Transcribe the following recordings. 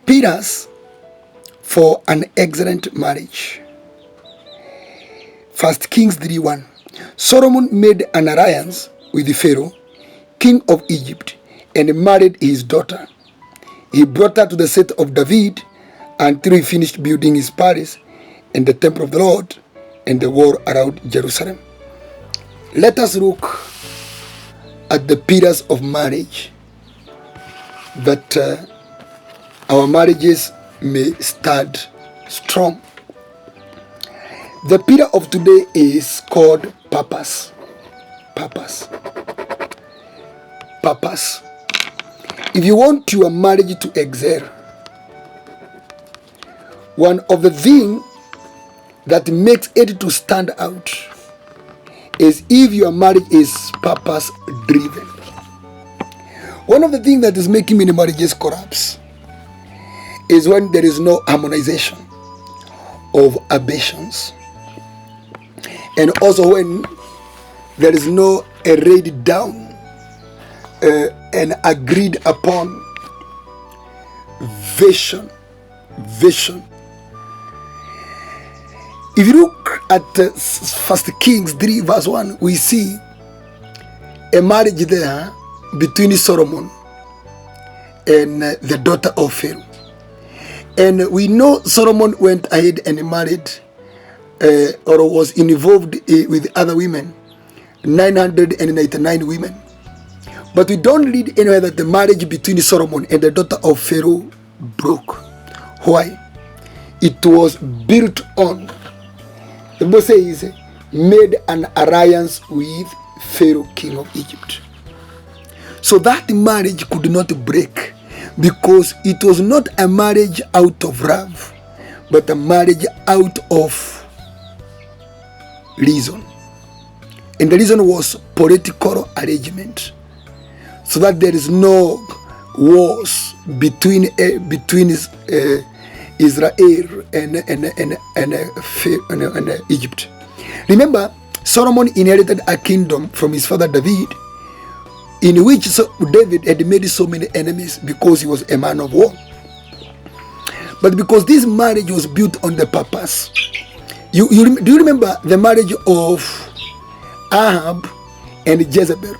Pillars for an excellent marriage. 1 Kings 3:1. Solomon made an alliance with Pharaoh, king of Egypt, and married his daughter. He brought her to the city of David until he finished building his palace and the temple of the Lord and the wall around Jerusalem. Let us look at the pillars of marriage, that our marriages may stand strong. The pillar of today is called purpose. Purpose. Purpose. If you want your marriage to excel, one of the things that makes it to stand out is if your marriage is purpose driven. One of the things that is making many marriages collapse is when there is no harmonization of ambitions, and also when there is no laid down and agreed upon vision. If you look at 1 Kings 3 verse 1, we see a marriage there between Solomon and the daughter of Pharaoh. And we know Solomon went ahead and married or was involved with other women, 999 women. But we don't read anywhere that the marriage between Solomon and the daughter of Pharaoh broke. Why? It was built on, the Bible says, made an alliance with Pharaoh, king of Egypt. So that marriage could not break because it was not a marriage out of love, but a marriage out of reason. And the reason was political arrangement, so that there is no wars between Israel and Egypt. Remember, Solomon inherited a kingdom from his father David, in which David had made so many enemies because he was a man of war. But because this marriage was built on the purpose, do you remember the marriage of Ahab and Jezebel?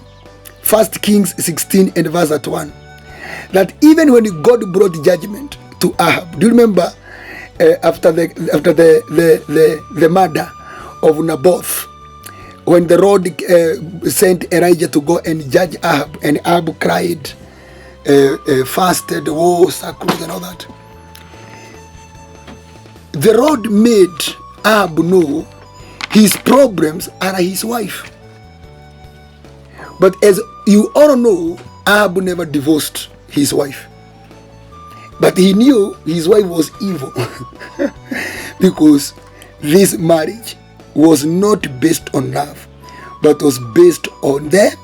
1 Kings 16 and verse 1. That even when God brought judgment to Ahab, do you remember after the murder of Naboth, when the Lord sent Elijah to go and judge Ahab, and Ahab cried, fasted, wore sackcloth and all that. The Lord made Ahab know his problems are his wife. But as you all know, Ahab never divorced his wife. But he knew his wife was evil because this marriage was not based on love, but was based on the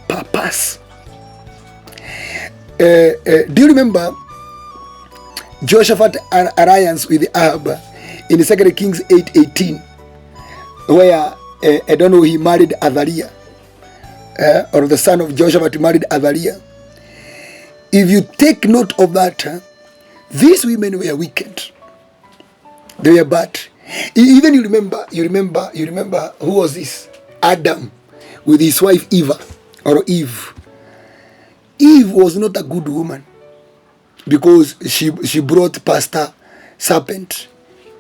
purpose. Do you remember Jehoshaphat alliance with Ahab in 2 Kings 8:18, where I don't know, he married Athaliah, or the son of Jehoshaphat married Athaliah? If you take note of that, these women were wicked. They were bad. Even you remember who was this? Adam with his wife Eve. Eve was not a good woman because she brought pastor serpent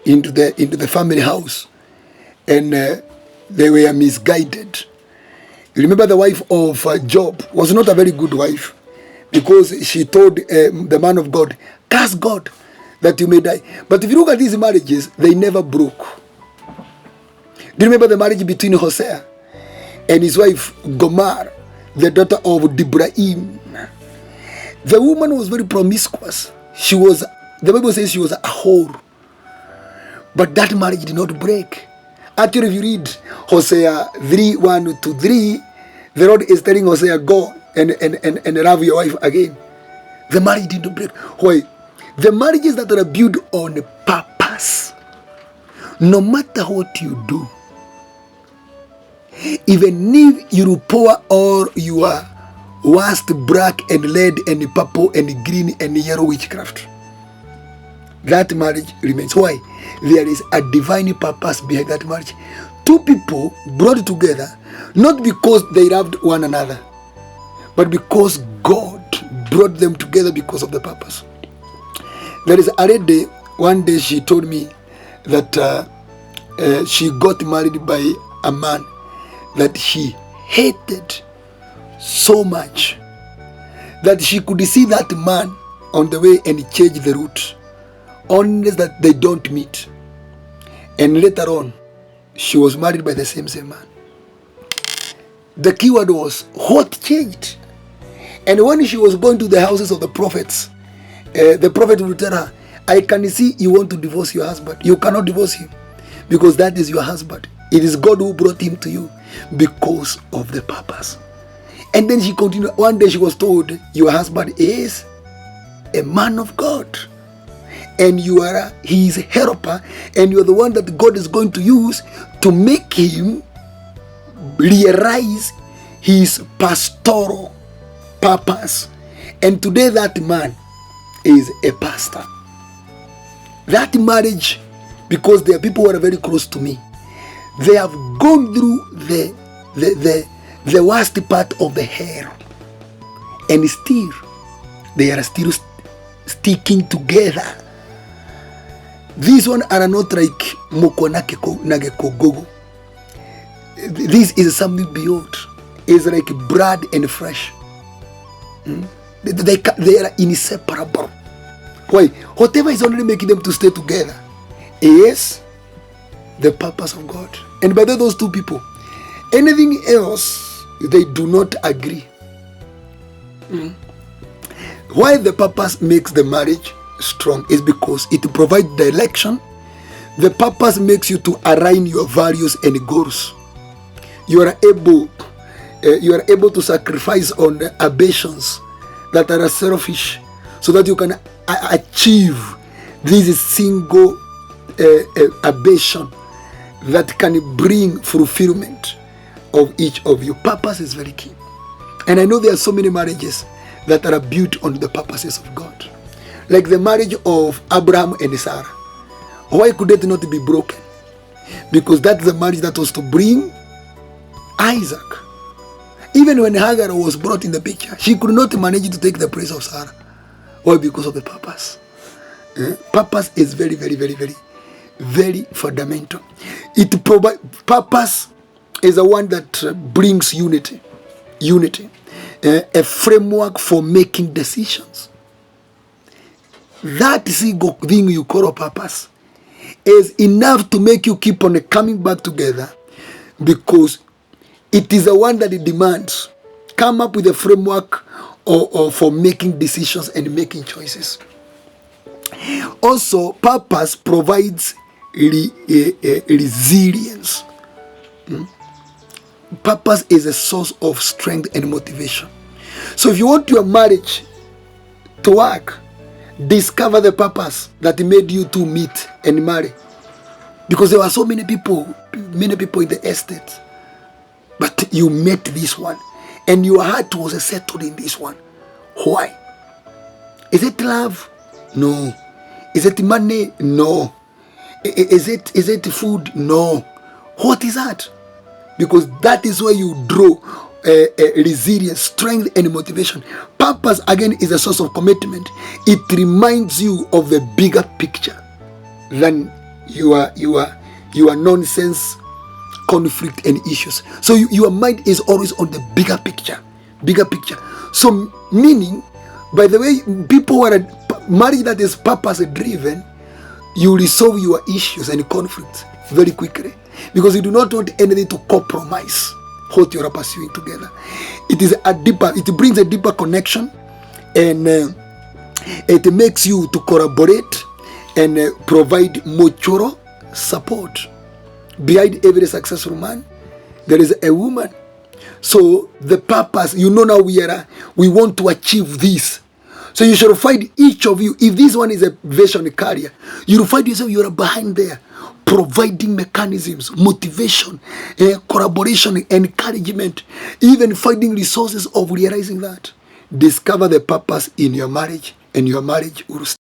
into the family house, and they were misguided. You remember the wife of Job was not a very good wife because she told the man of God, curse God that you may die. But if you look at these marriages, they never broke. Do you remember the marriage between Hosea and his wife Gomer, the daughter of Debraim? The woman was very promiscuous. The Bible says she was a whore. But that marriage did not break. Actually, if you read Hosea 3:1-3, the Lord is telling Hosea, go and love your wife again. The marriage didn't break. Why? The marriages that are built on purpose, no matter what you do, even if you pour all your worst black and red and purple and green and yellow witchcraft, that marriage remains. Why? There is a divine purpose behind that marriage. Two people brought together, not because they loved one another, but because God brought them together because of the purpose. There is a lady, one day she told me that she got married by a man that she hated so much that she could see that man on the way and change the route, only that they don't meet. And later on, she was married by the same man. The keyword was, what changed? And when she was going to the houses of the prophets, the prophet would tell her, I can see you want to divorce your husband. You cannot divorce him because that is your husband. It is God who brought him to you because of the purpose. And then she continued. One day she was told, your husband is a man of God. And you are his helper. And you are the one that God is going to use to make him realize his pastoral purpose. And today that man is a pastor. That marriage, because there are people who are very close to me, they have gone through the worst part of the hell, and still they are still sticking together. These one are not like Moko Nageko Gogo. This is something beyond. It's like blood and flesh. They are inseparable. Why? Whatever is only making them to stay together is the purpose of God. And by those two people, anything else, they do not agree. Why the purpose makes the marriage strong is because it provides direction. The purpose makes you to align your values and goals. You are able to sacrifice on the ambitions that are selfish, so that you can achieve this single ambition that can bring fulfillment of each of you. Purpose is very key. And I know there are so many marriages that are built on the purposes of God. Like the marriage of Abraham and Sarah. Why could it not be broken? Because that's the marriage that was to bring Isaac. Even when Hagar was brought in the picture, she could not manage to take the place of Sarah. Why? Because of the purpose. Purpose is very, very, very, very, very fundamental. Purpose is the one that brings unity. A framework for making decisions. That single thing you call a purpose is enough to make you keep on coming back together, because it is the one that it demands. Come up with a framework or for making decisions and making choices. Also, purpose provides resilience. Purpose is a source of strength and motivation. So if you want your marriage to work, discover the purpose that made you to meet and marry. Because there were so many people in the estate, but you met this one and your heart was settled in this one. Why? Is it love? No. Is it money? No. Is it food? No. What is that? Because that is where you draw resilience, strength, and motivation. Purpose, again, is a source of commitment. It reminds you of the bigger picture than your nonsense, conflict, and issues. So your mind is always on the bigger picture. So meaning, by the way, people who are marriage that is purpose driven, you resolve your issues and conflicts very quickly, because you do not want anything to compromise what you are pursuing together. It brings a deeper connection, and it makes you to collaborate and provide mutual support. Behind every successful man, there is a woman. So the purpose, now we want to achieve this. So you should find each of you. If this one is a vision carrier, you'll find yourself, you are behind there, providing mechanisms, motivation, collaboration, encouragement, even finding resources of realizing that. Discover the purpose in your marriage, and your marriage will